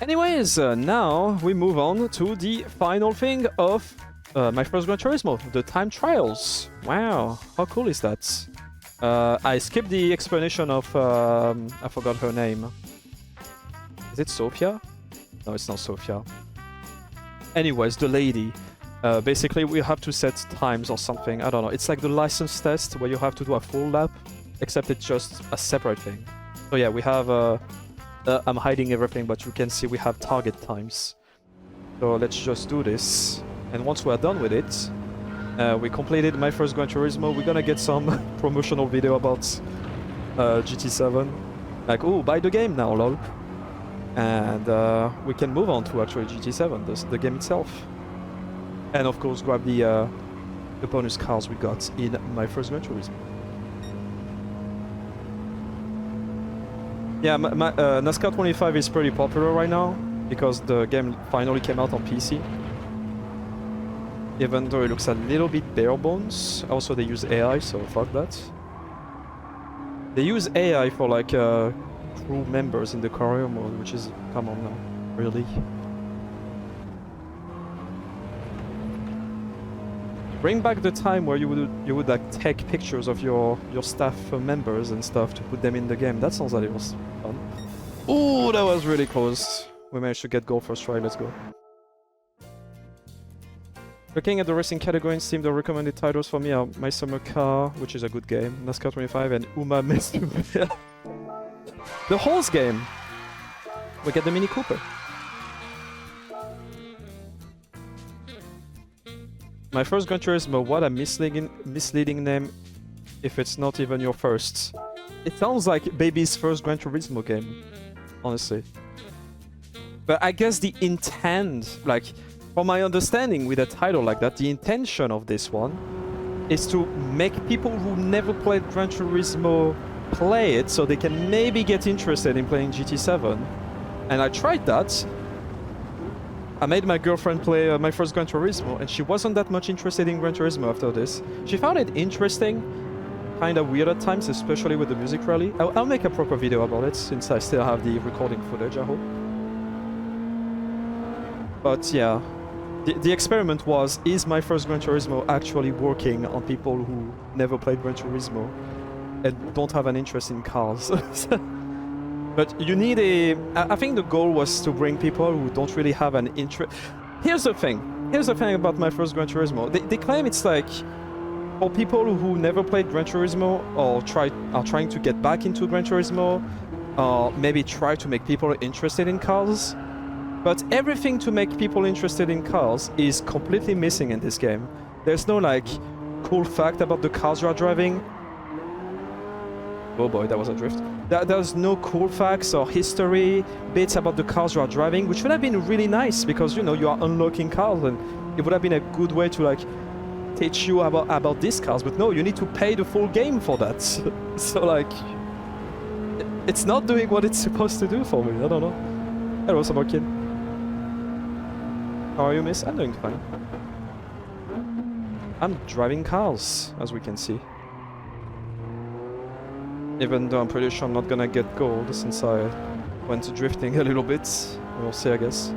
Anyways, now we move on to the final thing of my first Gran Turismo, the time trials. Wow, how cool is that? I skipped the explanation of, I forgot her name. Is it Sophia? No, it's not Sophia. Anyways, the lady. Basically, we have to set times or something. I don't know. It's like the license test where you have to do a full lap, except it's just a separate thing. So yeah, we have... I'm hiding everything, but you can see we have target times. So let's just do this. And once we're done with it, we completed my first Gran Turismo. We're gonna get some promotional video about GT7. Like, oh, buy the game now, lol. And we can move on to actually GT7, the game itself. And of course, grab the bonus cars we got in my first Gran Turismo. Yeah, NASCAR 25 is pretty popular right now because the game finally came out on PC. Even though it looks a little bit bare bones. Also, they use AI, so fuck that. They use AI for like crew members in the career mode, which is, come on now, really? Bring back the time where you would like take pictures of your staff members and stuff to put them in the game. That sounds like it was fun. Ooh, that was really close. We managed to get goal first try. Let's go. Looking at the racing category in Steam, the recommended titles for me are My Summer Car, which is a good game, NASCAR 25, and Uma Mesuya. The horse game. We get the Mini Cooper. My first Gran Turismo, what a misleading name if it's not even your first. It sounds like baby's first Gran Turismo game, honestly. But I guess the intent, like, from my understanding with a title like that, the intention of this one is to make people who never played Gran Turismo play it so they can maybe get interested in playing GT7. And I tried that. I made my girlfriend play my first Gran Turismo, and she wasn't that much interested in Gran Turismo after this. She found it interesting, kind of weird at times, especially with the music rally. I'll make a proper video about it, since I still have the recording footage, I hope. But yeah, the experiment was, is my first Gran Turismo actually working on people who never played Gran Turismo and don't have an interest in cars? But you need a... I think the goal was to bring people who don't really have an interest... Here's the thing about my first Gran Turismo. They claim it's like for people who never played Gran Turismo or are trying to get back into Gran Turismo, or maybe try to make people interested in cars. But everything to make people interested in cars is completely missing in this game. There's no like cool fact about the cars you are driving. Oh boy, that was a drift. There's no cool facts or history bits about the cars you are driving, which would have been really nice because, you know, you are unlocking cars and it would have been a good way to like teach you about these cars. But no, you need to pay the full game for that. So like, it's not doing what it's supposed to do for me. I don't know. Hello, summer kid. How are you, miss? I'm doing fine. I'm driving cars, as we can see. Even though I'm pretty sure I'm not gonna get gold since I went drifting a little bit. We'll see, I guess.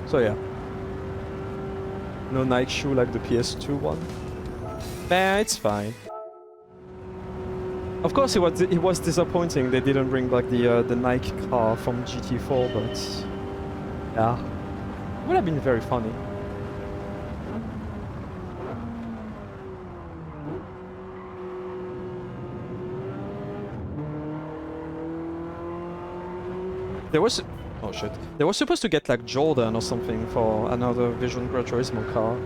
So yeah. No Nike shoe like the PS2 one. Nah, it's fine. Of course, it was disappointing they didn't bring back the Nike car from GT4, but yeah, it would have been very funny. There was oh shit, they were supposed to get like Jordan or something for another Vision Gran Turismo car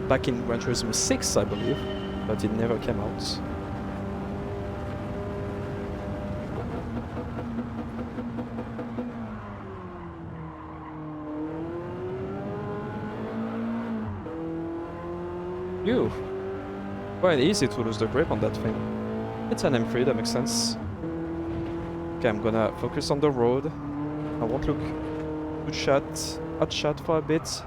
back in Gran Turismo 6, I believe, but it never came out. Phew. Quite easy to lose the grip on that thing. It's an M3, that makes sense. Okay, I'm gonna focus on the road. I won't look hot chat for a bit.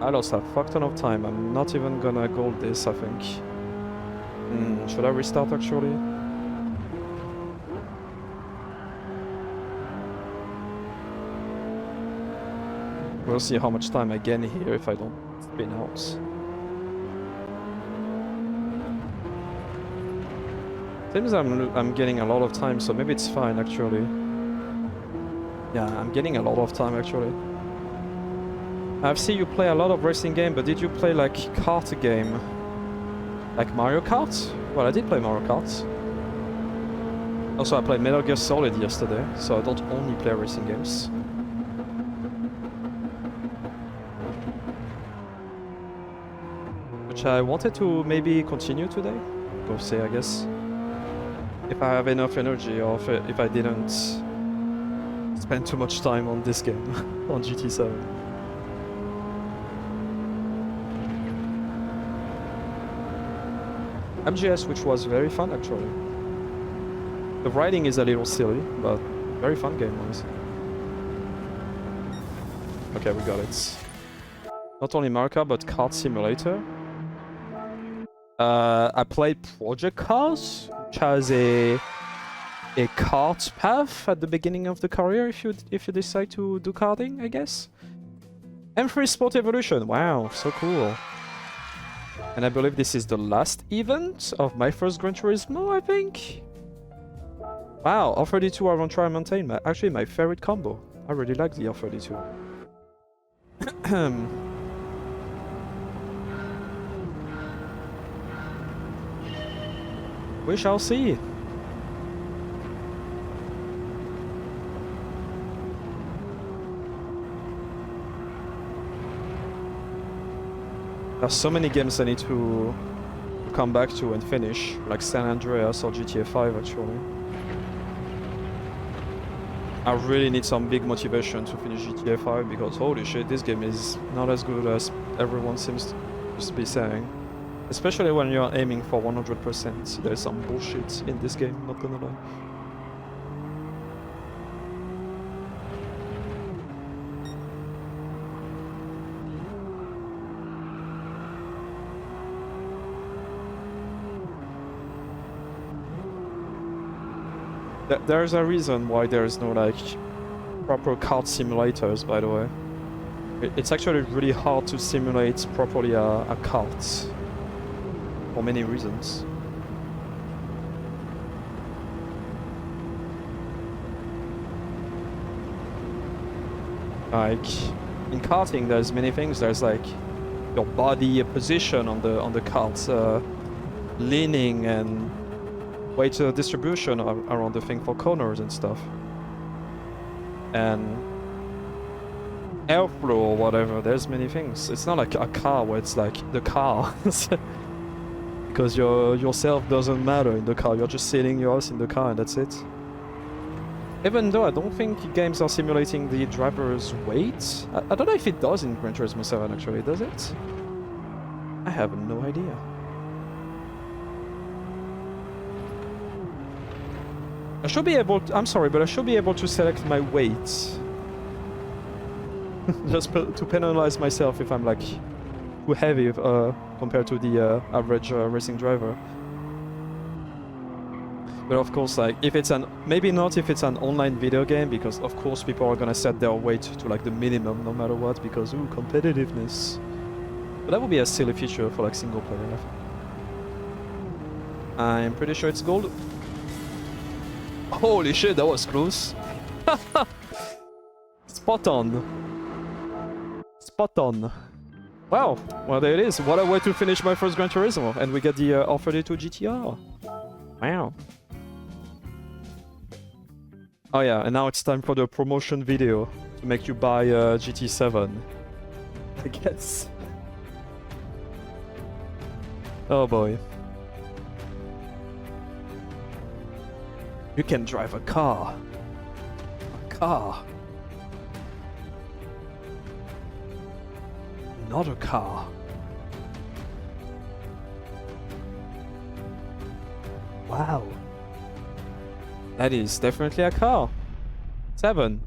I lost a fuck ton of time. I'm not even gonna gold this, I think. Should I restart actually? We'll see how much time I gain here if I don't spin out. Seems I'm getting a lot of time, so maybe it's fine actually. Yeah, I'm getting a lot of time actually. I've seen you play a lot of racing game, but did you play like kart game? Like Mario Kart? Well, I did play Mario Kart. Also, I played Metal Gear Solid yesterday, so I don't only play racing games. Which I wanted to maybe continue today. We'll see, I guess. If I have enough energy, or if I didn't spend too much time on this game, on GT7. MGS, which was very fun actually. The riding is a little silly, but very fun game-wise. Okay, we got it. Not only Mario Kart, but Kart Simulator. I played Project Cars, which has a kart path at the beginning of the career if you decide to do karting, I guess. M3 Sport Evolution, wow, so cool. And I believe this is the last event of my first Gran Turismo, I think. Wow, R32 R1 Mountain, actually my favorite combo. I really like the R32. We shall see. There's so many games I need to come back to and finish, like San Andreas or GTA 5 actually. I really need some big motivation to finish GTA 5 because holy shit, this game is not as good as everyone seems to be saying. Especially when you're aiming for 100%, there's some bullshit in this game, not gonna lie. There's a reason why there's no like proper kart simulators, by the way. It's actually really hard to simulate properly a kart for many reasons. Like in karting, there's many things. There's like your body position on the kart, leaning and weight distribution around the thing for corners and stuff, and airflow or whatever. There's many things. It's not like a car where it's like the car because yourself doesn't matter in the car. You're just sitting your ass in the car and that's it. Even though I don't think games are simulating the driver's weight. I don't know if it does in Gran Turismo 7 actually. Does it? I have no idea. I should be able to, I'm sorry, but I should be able to select my weight. Just to penalize myself if I'm like too heavy compared to the average racing driver. But of course, like if it's maybe not if it's an online video game, because of course people are gonna set their weight to like the minimum no matter what, because ooh, competitiveness. But that would be a silly feature for like single player, I think. I'm pretty sure it's gold. Holy shit, that was close. Spot on. Spot on. Wow, well there it is. What a way to finish my first Gran Turismo. And we get the R32 GTR. Wow. Oh yeah, and now it's time for the promotion video to make you buy GT7. I guess. Oh boy. You can drive a car. A car. another car. Wow. That is definitely a car. 7.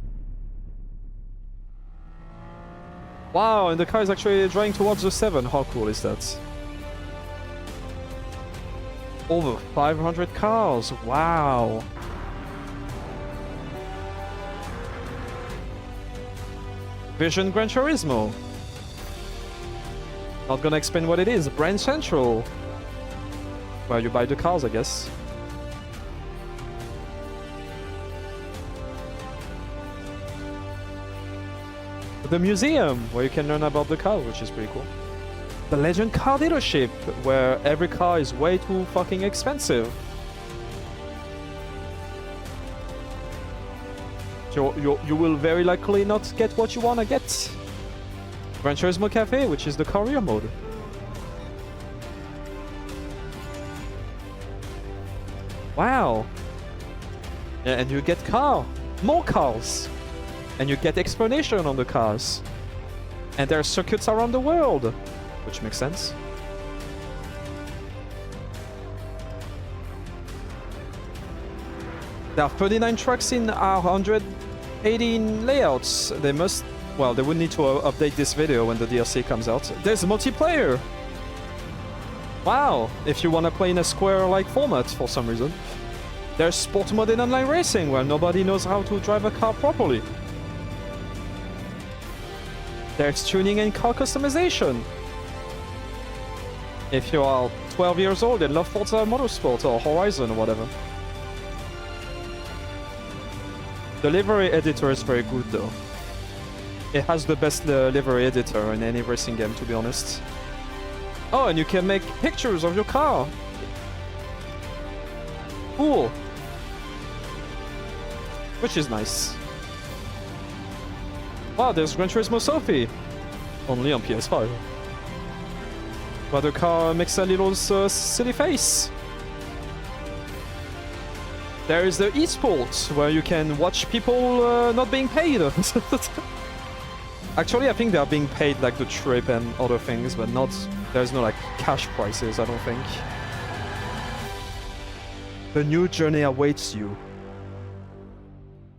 Wow, and the car is actually driving towards the 7. How cool is that? Over 500 cars. Wow. Vision Gran Turismo. Not gonna explain what it is. Brand Central. Where you buy the cars, I guess. The museum, where you can learn about the car, which is pretty cool. The Legend Car Dealership, where every car is way too fucking expensive. You will very likely not get what you wanna get. Gran Turismo Cafe, which is the career mode. Wow. Yeah, and you get more cars. And you get explanation on the cars. And there are circuits around the world, which makes sense. There are 39 tracks in 118 layouts. They must... Well, they would need to update this video when the DLC comes out. There's multiplayer! Wow! If you want to play in a square-like format for some reason. There's sport mode in online racing, where nobody knows how to drive a car properly. There's tuning and car customization. If you are 12 years old and love Forza Motorsport or Horizon or whatever. The livery editor is very good though. It has the best livery editor in any racing game, to be honest. Oh, and you can make pictures of your car. Cool. Which is nice. Wow, there's Gran Turismo Sophie. Only on PS5. But the car makes a little silly face. There is the esports, where you can watch people not being paid. Actually, I think they are being paid like the trip and other things, but not... There's no like cash prices, I don't think. The new journey awaits you.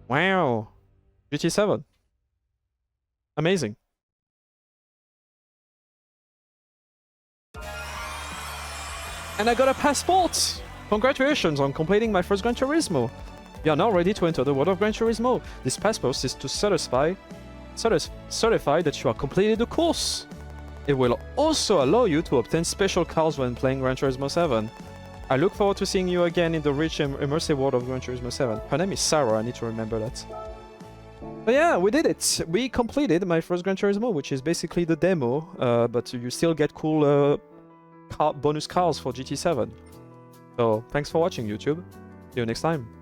Wow. GT7. Amazing. And I got a passport! Congratulations on completing my first Gran Turismo. You are now ready to enter the world of Gran Turismo. This passport is to certify that you have completed the course. It will also allow you to obtain special cars when playing Gran Turismo 7. I look forward to seeing you again in the rich and immersive world of Gran Turismo 7. Her name is Sarah, I need to remember that. But yeah, we did it! We completed my first Gran Turismo, which is basically the demo, but you still get cool bonus cars for GT7. So, thanks for watching, YouTube. See you next time.